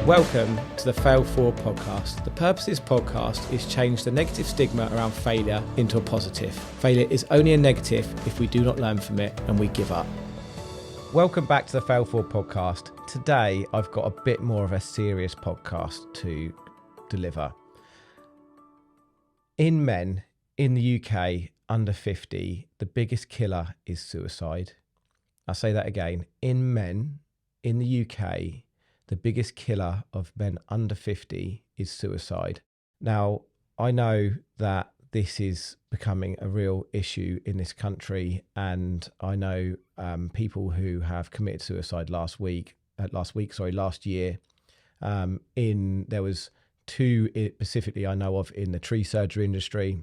Welcome to the Fail Forward podcast. The purpose of this podcast is change the negative stigma around failure into a positive. Failure is only a negative if we do not learn from it and we give up. Welcome back to the Fail Forward podcast. Today I've got a bit more of a serious podcast to deliver. In men in the UK under 50, the biggest killer is suicide. I'll say that again. In men in the UK, the biggest killer of men under 50 is suicide. Now, I know that this is becoming a real issue in this country, and I know people who have committed suicide last year. There was two specifically I know of in the tree surgery industry.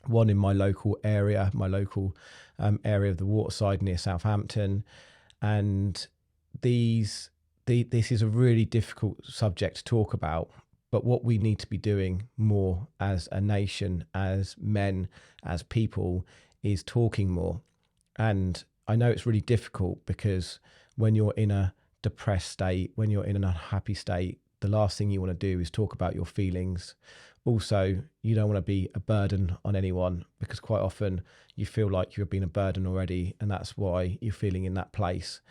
One in my local area of the waterside near Southampton, and this is a really difficult subject to talk about, but what we need to be doing more as a nation, as men, as people, is talking more. And I know it's really difficult because when you're in a depressed state, when you're in an unhappy state, the last thing you want to do is talk about your feelings. Also, you don't want to be a burden on anyone, because quite often you feel like you've been a burden already, and that's why you're feeling in that place.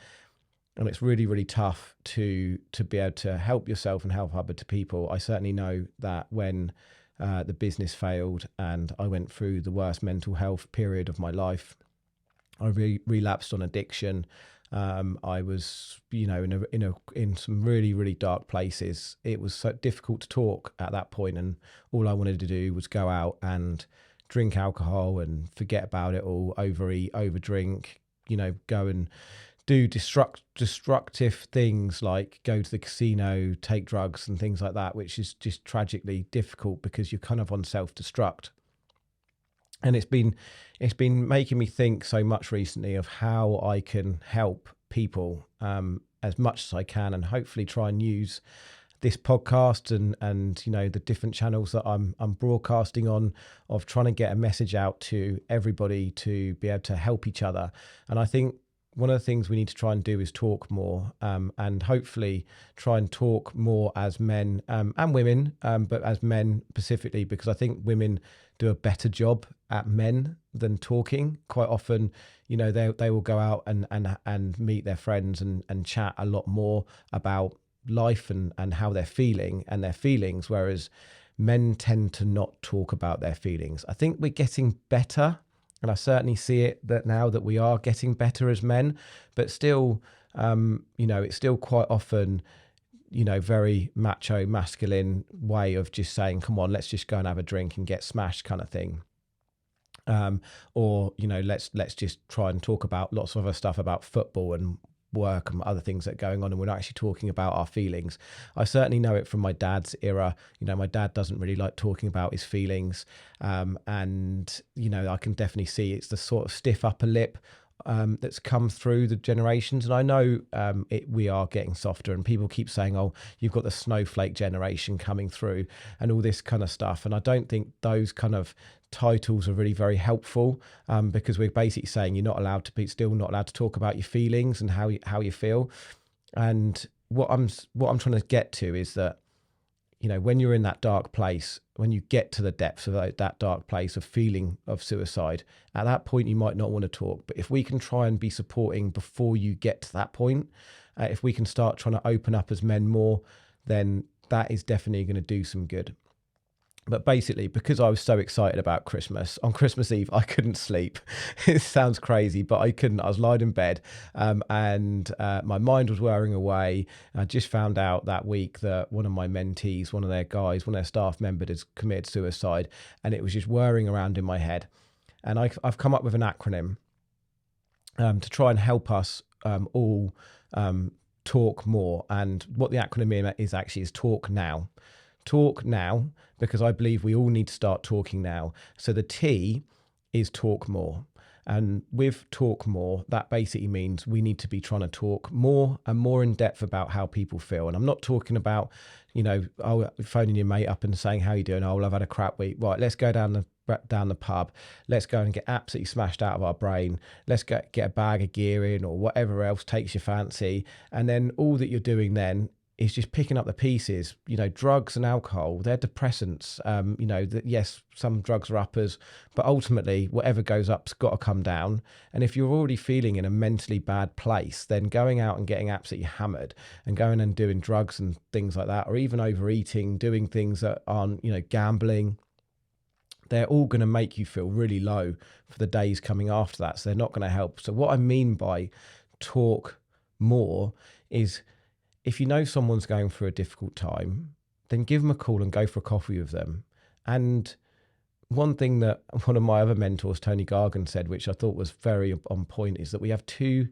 And it's really, really tough to be able to help yourself and help other people. I certainly know that when the business failed and I went through the worst mental health period of my life, I relapsed on addiction. I was, in some really, really dark places. It was so difficult to talk at that point, and all I wanted to do was go out and drink alcohol and forget about it all, overeat, overdrink, go and do destructive things like go to the casino, take drugs and things like that, which is just tragically difficult because you're kind of on self-destruct. And it's been making me think so much recently of how I can help people as much as I can, and hopefully try and use this podcast and the different channels that I'm broadcasting on, of trying to get a message out to everybody to be able to help each other. And I think one of the things we need to try and do is talk more, and hopefully try and talk more as men and women, but as men specifically, because I think women do a better job at men than talking. Quite often, they will go out and meet their friends and chat a lot more about life and how they're feeling and their feelings, whereas men tend to not talk about their feelings. I think we're getting better. And I certainly see it that now that we are getting better as men, but still, it's still quite often, very macho, masculine way of just saying, come on, let's just go and have a drink and get smashed kind of thing. Or let's just try and talk about lots of other stuff about football and work and other things that are going on, and we're not actually talking about our feelings. I certainly know it from my dad's era. My dad doesn't really like talking about his feelings, and I can definitely see it's the sort of stiff upper lip that's come through the generations. And I know we are getting softer, and people keep saying, oh, you've got the snowflake generation coming through and all this kind of stuff, and I don't think those kind of titles are really very helpful, because we're basically saying you're not allowed to talk about your feelings and how you feel. And what I'm trying to get to is that when you're in that dark place, when you get to the depths of that dark place of feeling of suicide, at that point you might not want to talk. But if we can try and be supporting before you get to that point, if we can start trying to open up as men more, then that is definitely going to do some good. But basically, because I was so excited about Christmas, on Christmas Eve, I couldn't sleep. It sounds crazy, but I couldn't. I was lying in bed and my mind was whirring away. I just found out that week that one of my mentees, one of their staff members has committed suicide, and it was just whirring around in my head. And I've come up with an acronym to try and help us all talk more. And what the acronym is talk now. Talk now, because I believe we all need to start talking now. So the T is talk more. And with talk more, that basically means we need to be trying to talk more and more in depth about how people feel. And I'm not talking about, phoning your mate up and saying, how you doing? Oh, well, I've had a crap week. Right, let's go down the pub. Let's go and get absolutely smashed out of our brain. Let's get a bag of gear in, or whatever else takes your fancy. And then all that you're doing then is just picking up the pieces. Drugs and alcohol, they're depressants. Yes, some drugs are uppers, but ultimately whatever goes up's got to come down. And if you're already feeling in a mentally bad place, then going out and getting absolutely hammered and going and doing drugs and things like that, or even overeating, doing things that aren't, gambling, they're all going to make you feel really low for the days coming after that. So they're not going to help. So what I mean by talk more is, if you know someone's going through a difficult time, then give them a call and go for a coffee with them. And one thing that one of my other mentors, Tony Gargan, said, which I thought was very on point, is that we have 2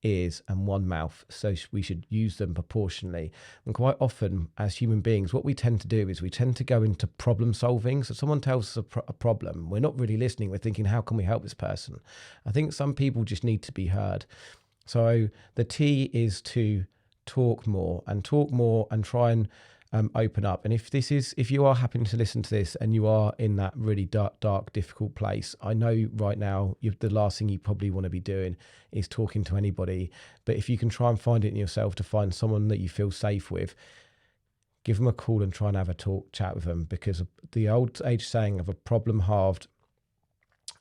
ears and 1 mouth, so we should use them proportionally. And quite often as human beings, what we tend to do is we tend to go into problem solving. So someone tells us a problem, we're not really listening, we're thinking, how can we help this person? I think some people just need to be heard. So the T is to talk more and try and open up. And if you are happening to listen to this and you are in that really dark, difficult place, I know right now the last thing you probably want to be doing is talking to anybody. But if you can try and find it in yourself to find someone that you feel safe with, give them a call and try and have a chat with them, because the old age saying of a problem halved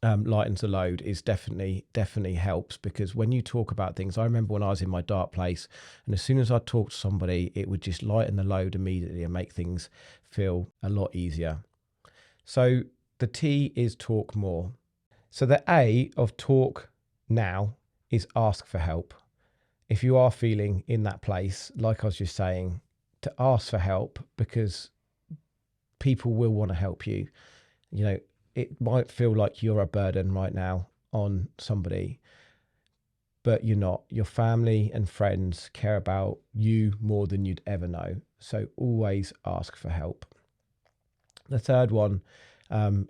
lightens the load is definitely helps. Because when you talk about things, I remember when I was in my dark place, and as soon as I talked to somebody, it would just lighten the load immediately and make things feel a lot easier. So the T is talk more. So the A of talk now is ask for help. If you are feeling in that place, like I was just saying, to ask for help, because people will want to help you. It might feel like you're a burden right now on somebody, but you're not. Your family and friends care about you more than you'd ever know. So always ask for help. The third one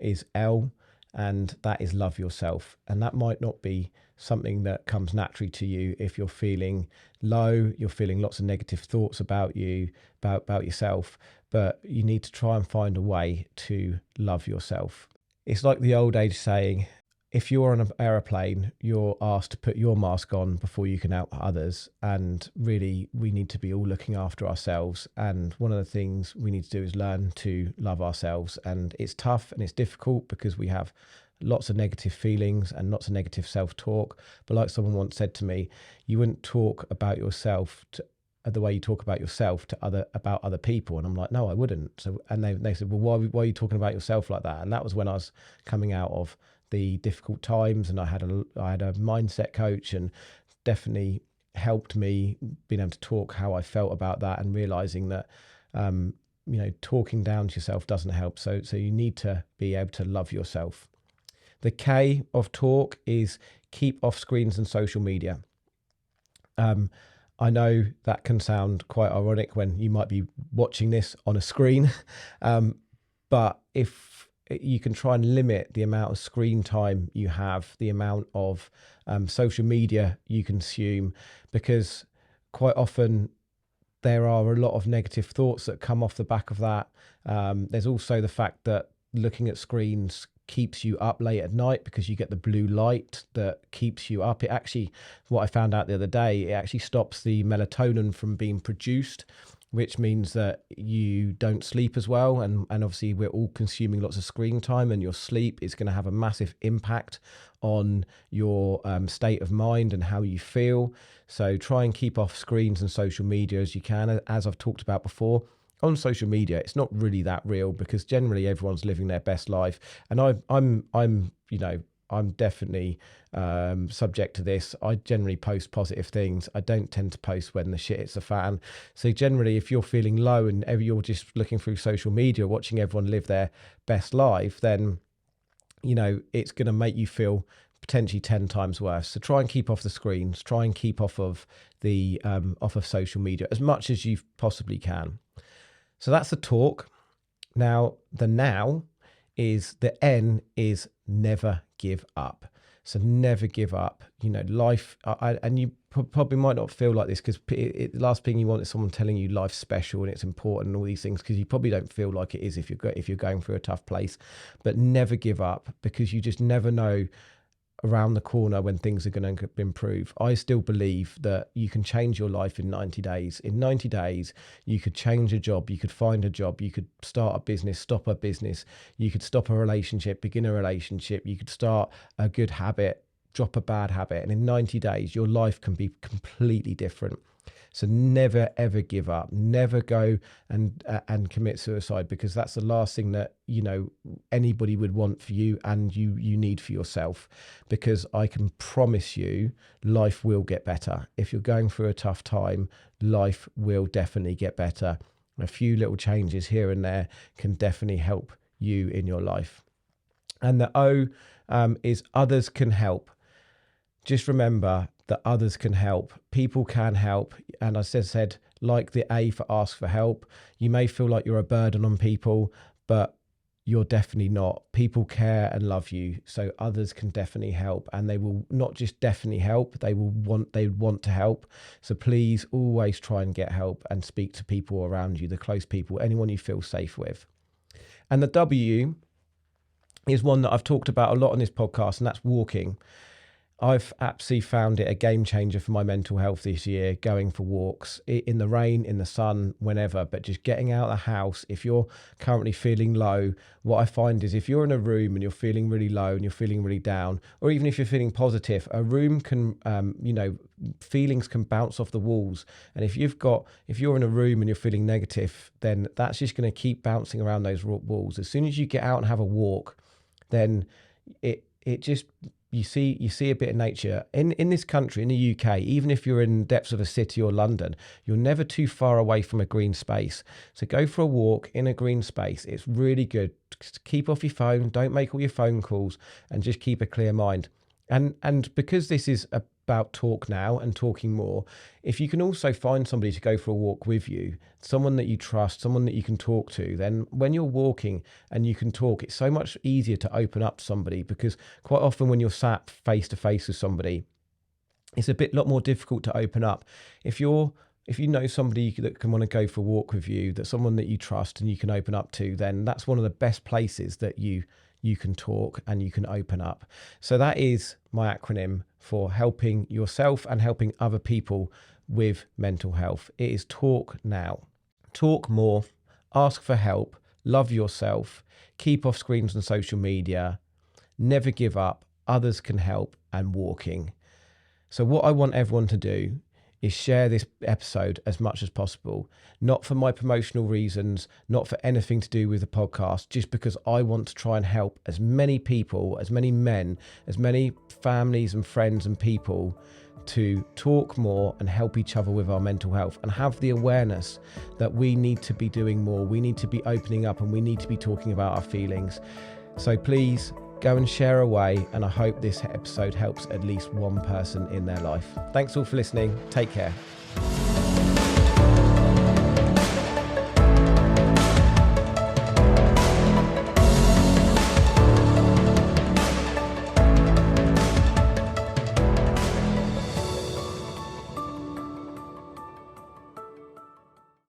is L, and that is love yourself. And that might not be something that comes naturally to you if you're feeling low, you're feeling lots of negative thoughts about you, about yourself, but you need to try and find a way to love yourself. It's like the old age saying, if you're on an aeroplane, you're asked to put your mask on before you can help others. And really, we need to be all looking after ourselves. And one of the things we need to do is learn to love ourselves. And it's tough and it's difficult because we have lots of negative feelings and lots of negative self-talk. But like someone once said to me, you wouldn't talk about yourself the way you talk about yourself about other people. And I'm like, no, I wouldn't. So, and they said, well, why are you talking about yourself like that? And that was when I was coming out of the difficult times, and I had a mindset coach, and definitely helped me being able to talk how I felt about that, and realizing that, talking down to yourself doesn't help. So you need to be able to love yourself. The K of talk is keep off screens and social media. I know that can sound quite ironic when you might be watching this on a screen, but if you can try and limit the amount of screen time you have, the amount of social media you consume, because quite often there are a lot of negative thoughts that come off the back of that. There's also the fact that looking at screens keeps you up late at night because you get the blue light that keeps you up. It actually, what I found out the other day, it actually stops the melatonin from being produced, which means that you don't sleep as well. And obviously we're all consuming lots of screen time, and your sleep is going to have a massive impact on your state of mind and how you feel. So try and keep off screens and social media as you can. As I've talked about before, on social media, it's not really that real, because generally everyone's living their best life. And I'm definitely subject to this. I generally post positive things. I don't tend to post when the shit hits the fan. So generally, if you're feeling low and you're just looking through social media, watching everyone live their best life, then, it's going to make you feel potentially 10 times worse. So try and keep off the screens, try and keep off of the off of social media as much as you possibly can. So that's the talk. Now, the now is, the N is never give up. So never give up. Life, and you probably might not feel like this, because the last thing you want is someone telling you life's special and it's important and all these things, because you probably don't feel like it is if you're going through a tough place. But never give up, because you just never know around the corner when things are going to improve. I still believe that you can change your life in 90 days. In 90 days, you could change a job, you could find a job, you could start a business, stop a business, you could stop a relationship, begin a relationship, you could start a good habit, drop a bad habit. And in 90 days, your life can be completely different. So never, ever give up. Never go and commit suicide, because that's the last thing that, you know, anybody would want for you and you need for yourself. Because I can promise you, life will get better. If you're going through a tough time, life will definitely get better. A few little changes here and there can definitely help you in your life. And the O is others can help. Just remember that others can help. People can help. And as I said, like the A for ask for help, you may feel like you're a burden on people, but you're definitely not. People care and love you. So others can definitely help, and they will not just definitely help, they want to help. So please always try and get help and speak to people around you, the close people, anyone you feel safe with. And the W is one that I've talked about a lot on this podcast, and that's walking. I've absolutely found it a game changer for my mental health this year, going for walks in the rain, in the sun, whenever, but just getting out of the house. If you're currently feeling low, what I find is if you're in a room and you're feeling really low and you're feeling really down, or even if you're feeling positive, a room can, feelings can bounce off the walls. And if you're in a room and you're feeling negative, then that's just going to keep bouncing around those walls. As soon as you get out and have a walk, then it just... You see a bit of nature in this country, in the UK. Even if you're in the depths of a city or London, you're never too far away from a green space. So go for a walk in a green space. It's really good. Just keep off your phone. Don't make all your phone calls, and just keep a clear mind. And because this is about talk now and talking more, if you can also find somebody to go for a walk with you, someone that you trust, someone that you can talk to, then when you're walking and you can talk, it's so much easier to open up to somebody, because quite often when you're sat face to face with somebody, it's a lot more difficult to open up. If you know somebody that can want to go for a walk with you, that's someone that you trust and you can open up to, then that's one of the best places that you can talk and you can open up. So that is my acronym for helping yourself and helping other people with mental health. It is talk now. Talk more, ask for help, love yourself, keep off screens and social media, never give up, others can help, and walking. So what I want everyone to do is share this episode as much as possible, not for my promotional reasons, not for anything to do with the podcast, just because I want to try and help as many people, as many men, as many families and friends and people to talk more and help each other with our mental health, and have the awareness that we need to be doing more, we need to be opening up, and we need to be talking about our feelings. So please go and share away, and I hope this episode helps at least one person in their life. Thanks all for listening. Take care.